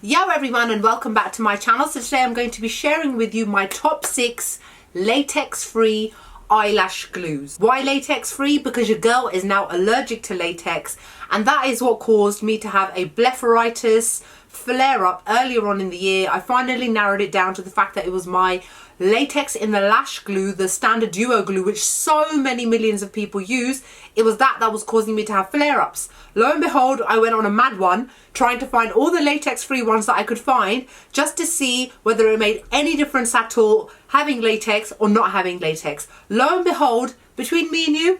Yo everyone, and welcome back to my channel. So today I'm going to be sharing with you my top 6 latex free eyelash glues. Why latex free? Because your girl is now allergic to latex, and that is what caused me to have a blepharitis flare up earlier on in the year. I finally narrowed it down to the fact that it was my latex in the lash glue, the standard duo glue, which so many millions of people use. It was that was causing me to have flare-ups. Lo and behold, I went on a mad one trying to find all the latex free ones that I could find just to see whether it made any difference at all having latex or not having latex. Lo and behold, between me and you,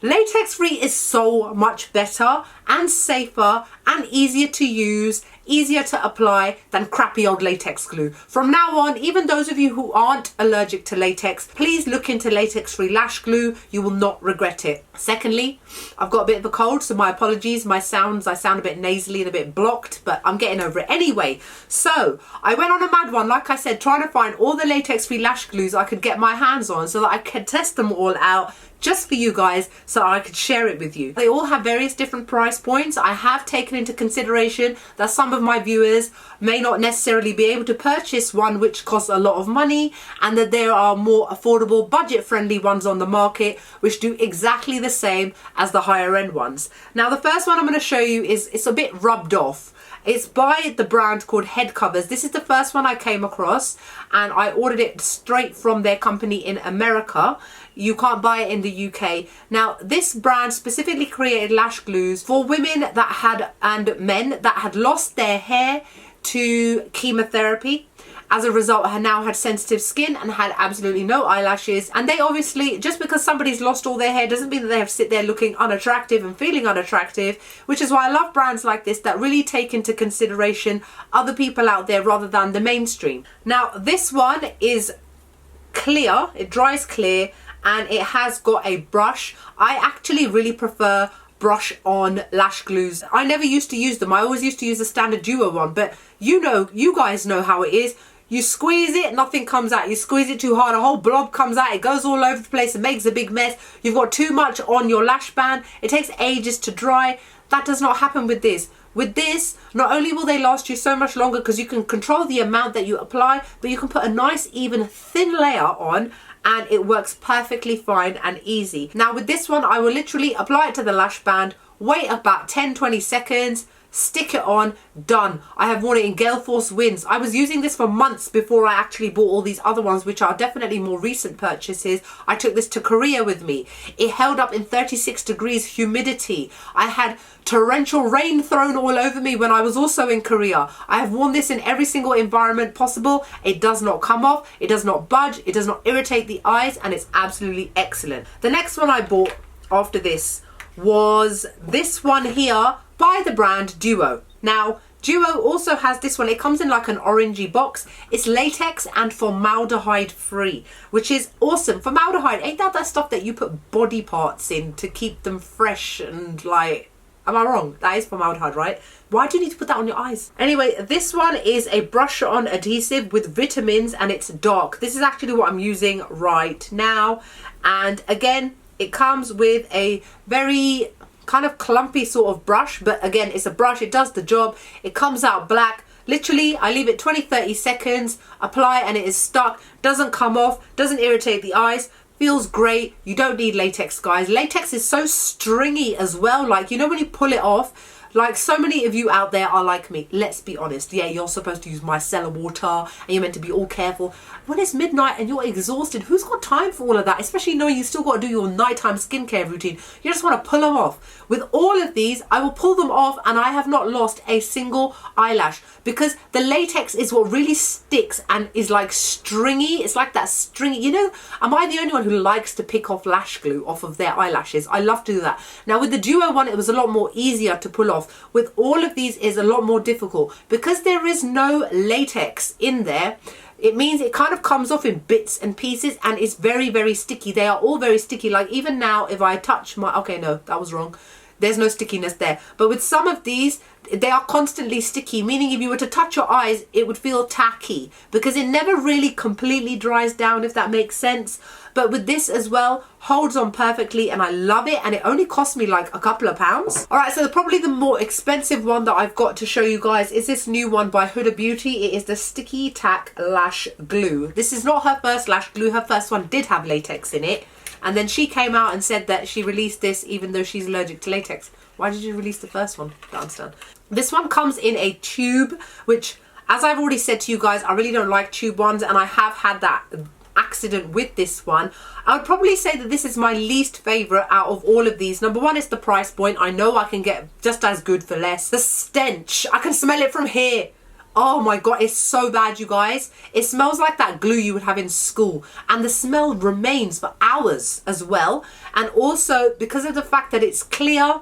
latex free is so much better and safer and easier to use, easier to apply than crappy old latex glue. From now on, even those of you who aren't allergic to latex, please look into latex free lash glue. You will not regret it. Secondly, I've got a bit of a cold, so my apologies. I sound a bit nasally and a bit blocked, but I'm getting over it anyway. So I went on a mad one, like I said, trying to find all the latex free lash glues I could get my hands on so that I could test them all out just for you guys so I could share it with you. They all have various different price points. I have taken into consideration that some of my viewers may not necessarily be able to purchase one which costs a lot of money, and that there are more affordable, budget friendly ones on the market which do exactly the same as the higher end ones. Now the first one I'm going to show you it's a bit rubbed off. It's by the brand called Headcovers. This is the first one I came across, and I ordered it straight from their company in America. You can't buy it in the UK. Now, this brand specifically created lash glues for women that had, and men that had lost their hair to chemotherapy. As a result, I now had sensitive skin and had absolutely no eyelashes. And they obviously, just because somebody's lost all their hair doesn't mean that they have to sit there looking unattractive and feeling unattractive, which is why I love brands like this that really take into consideration other people out there rather than the mainstream. Now, this one is clear, it dries clear, and it has got a brush. I actually really prefer brush on lash glues. I never used to use them. I always used to use the standard duo one, but you guys know how it is. You squeeze it, nothing comes out. You squeeze it too hard, a whole blob comes out. It goes all over the place. It makes a big mess. You've got too much on your lash band. It takes ages to dry. That does not happen with this. With this, not only will they last you so much longer because you can control the amount that you apply, but you can put a nice, even, thin layer on, and it works perfectly fine and easy. Now with this one, I will literally apply it to the lash band, wait about 10-20 seconds, stick it on, done. I have worn it in gale force winds. I was using this for months before I actually bought all these other ones, which are definitely more recent purchases. I took this to Korea with me. It held up in 36 degrees humidity. I had torrential rain thrown all over me when I was also in Korea. I have worn this in every single environment possible. It does not come off, it does not budge, it does not irritate the eyes, and it's absolutely excellent. The next one I bought after this was this one here by the brand Duo. Now Duo also has this one. It comes in like an orangey box. It's latex and formaldehyde free, which is awesome. Formaldehyde, ain't that stuff that you put body parts in to keep them fresh and like, am I wrong? That is formaldehyde, right? Why do you need to put that on your eyes? Anyway, this one is a brush on adhesive with vitamins, and it's dark. This is actually what I'm using right now. And again, it comes with a very kind of clumpy sort of brush, but again, it's a brush, it does the job. It comes out black. Literally, I leave it 20-30 seconds, apply, and it is stuck. Doesn't come off, doesn't irritate the eyes, feels great. You don't need latex, guys. Latex is so stringy as well. Like, you know when you pull it off, like so many of you out there are like me. Let's be honest. Yeah, you're supposed to use micellar water and you're meant to be all careful. When it's midnight and you're exhausted, who's got time for all of that? Especially knowing you still got to do your nighttime skincare routine. You just want to pull them off. With all of these, I will pull them off and I have not lost a single eyelash because the latex is what really sticks and is like stringy. It's like that stringy, you know, am I the only one who likes to pick off lash glue off of their eyelashes? I love to do that. Now with the Duo one, it was a lot more easier to pull off. With all of these, is a lot more difficult because there is no latex in there. It means it kind of comes off in bits and pieces, and it's very, very sticky. They are all very sticky. Like even now, if I touch my, okay, no, that was wrong. there's no stickiness there. But with some of these, they are constantly sticky, meaning if you were to touch your eyes, it would feel tacky because it never really completely dries down, if that makes sense. But with this as well, holds on perfectly and I love it, and it only cost me like a couple of pounds. All right, so probably the more expensive one that I've got to show you guys is this new one by Huda Beauty. It is the Sticky Tack Lash Glue. This is not her first lash glue. Her first one did have latex in it, and then she came out and said that she released this even though she's allergic to latex. Why did you release the first one? I don't understand. This one comes in a tube, which, as I've already said to you guys, I really don't like tube ones, and I have had that accident with this one. I would probably say that this is my least favorite out of all of these. Number one is the price point. I know I can get just as good for less. The stench, I can smell it from here. Oh my god, it's so bad, you guys. It smells like that glue you would have in school, and the smell remains for hours as well. And also because of the fact that it's clear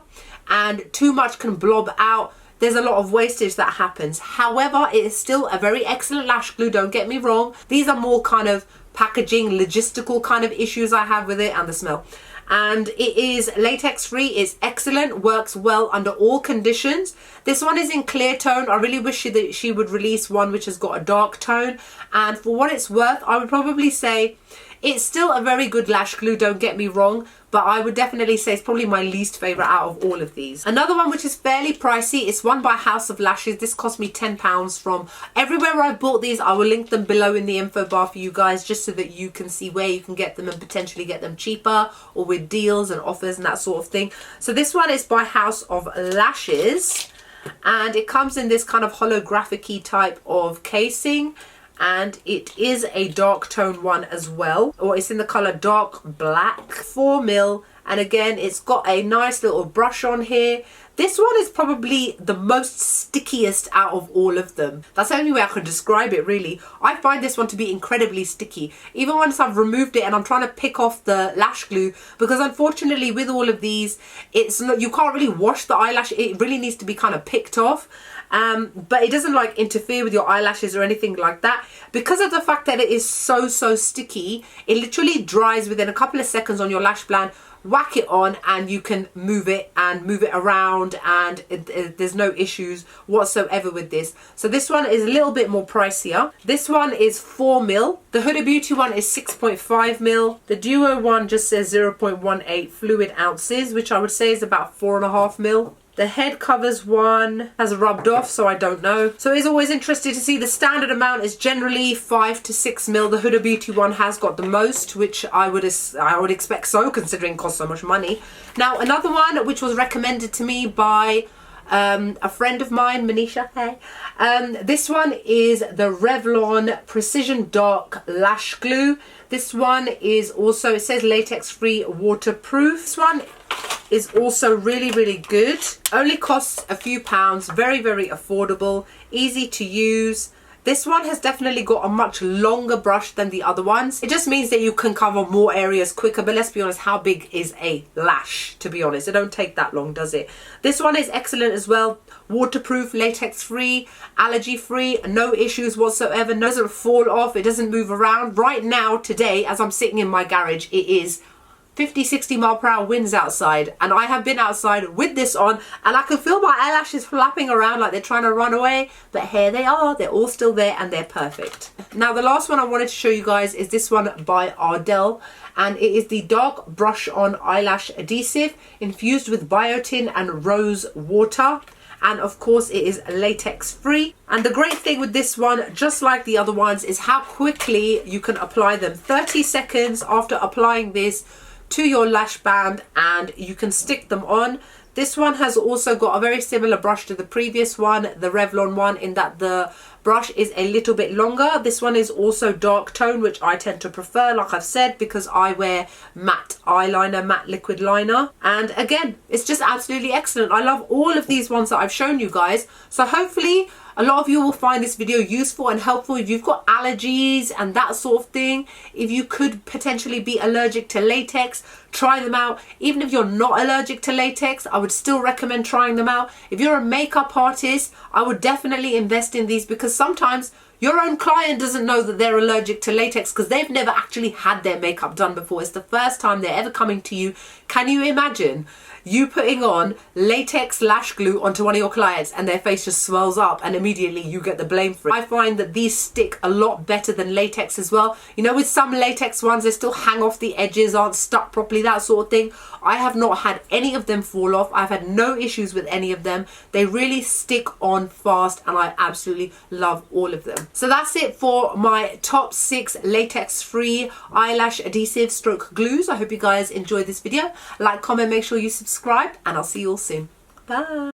and too much can blob out, there's a lot of wastage that happens. However, it is still a very excellent lash glue, don't get me wrong. These are more kind of packaging, logistical kind of issues I have with it, and the smell. And it is latex free, it's excellent, works well under all conditions. This one is in clear tone. I really wish that she would release one which has got a dark tone, and for what it's worth, I would probably say it's still a very good lash glue, don't get me wrong, but I would definitely say it's probably my least favorite out of all of these. Another one which is fairly pricey is one by House of Lashes. This cost me £10 from everywhere I bought these. I will link them below in the info bar for you guys, just so that you can see where you can get them and potentially get them cheaper or with deals and offers and that sort of thing. So this one is by House of Lashes, and it comes in this kind of holographic-y type of casing, and it is a dark tone one as well, or it's in the color dark black, 4mm, and again it's got a nice little brush on here. This one is probably the most stickiest out of all of them. That's the only way I could describe it, really. I find this one to be incredibly sticky, even once I've removed it and I'm trying to pick off the lash glue, because unfortunately with all of these, it's not, you can't really wash the eyelash. It really needs to be kind of picked off. But it doesn't like interfere with your eyelashes or anything like that. Because of the fact that it is so sticky, it literally dries within a couple of seconds on your lash band. Whack it on and you can move it around, and there's no issues whatsoever with this. So this one is a little bit more pricier. This one is 4mm. The Huda Beauty one is 6.5mm. The Duo one just says 0.18 fluid ounces, which I would say is about 4.5mm. The Headcovers one has rubbed off, so I don't know. So it's always interesting to see. The standard amount is generally 5 to 6mm. The Huda Beauty one has got the most, which I would expect so, considering it costs so much money. Now, another one which was recommended to me by a friend of mine, Manisha, hey. This one is the Revlon Precision Dark Lash Glue. This one is also, it says latex free, waterproof. This one is also really good. Only costs a few pounds, very affordable, easy to use. This one has definitely got a much longer brush than the other ones. It just means that you can cover more areas quicker, but let's be honest, how big is a lash, to be honest? It don't take that long, does it? This one is excellent as well. Waterproof, latex free, allergy free, no issues whatsoever. It doesn't fall off, it doesn't move around. Right now, today, as I'm sitting in my garage, it is 50-60 mile per hour winds outside, and I have been outside with this on, and I can feel my eyelashes flapping around like they're trying to run away, but here they are, they're all still there and they're perfect. Now the last one I wanted to show you guys is this one by Ardell, and it is the Dark Brush On Eyelash Adhesive infused with Biotin and Rosewater. And of course it is latex free. And the great thing with this one, just like the other ones, is how quickly you can apply them. 30 seconds after applying this to your lash band and you can stick them on. This one has also got a very similar brush to the previous one, the Revlon one, in that the brush is a little bit longer. This one is also dark tone, which I tend to prefer, like I've said, because I wear matte eyeliner, matte liquid liner. And again, it's just absolutely excellent. I love all of these ones that I've shown you guys. So hopefully a lot of you will find this video useful and helpful if you've got allergies and that sort of thing. If you could potentially be allergic to latex, try them out. Even if you're not allergic to latex, I would still recommend trying them out. If you're a makeup artist, I would definitely invest in these, because sometimes Your own client doesn't know that they're allergic to latex because they've never actually had their makeup done before. It's the first time they're ever coming to you. Can you imagine you putting on latex lash glue onto one of your clients and their face just swells up and immediately you get the blame for it? I find that these stick a lot better than latex as well. You know, with some latex ones, they still hang off the edges, aren't stuck properly, that sort of thing. I have not had any of them fall off. I've had no issues with any of them. They really stick on fast and I absolutely love all of them. So that's it for my top 6 latex free eyelash adhesive stroke glues. I hope you guys enjoyed this video. Like, comment, make sure you subscribe, and I'll see you all soon. Bye.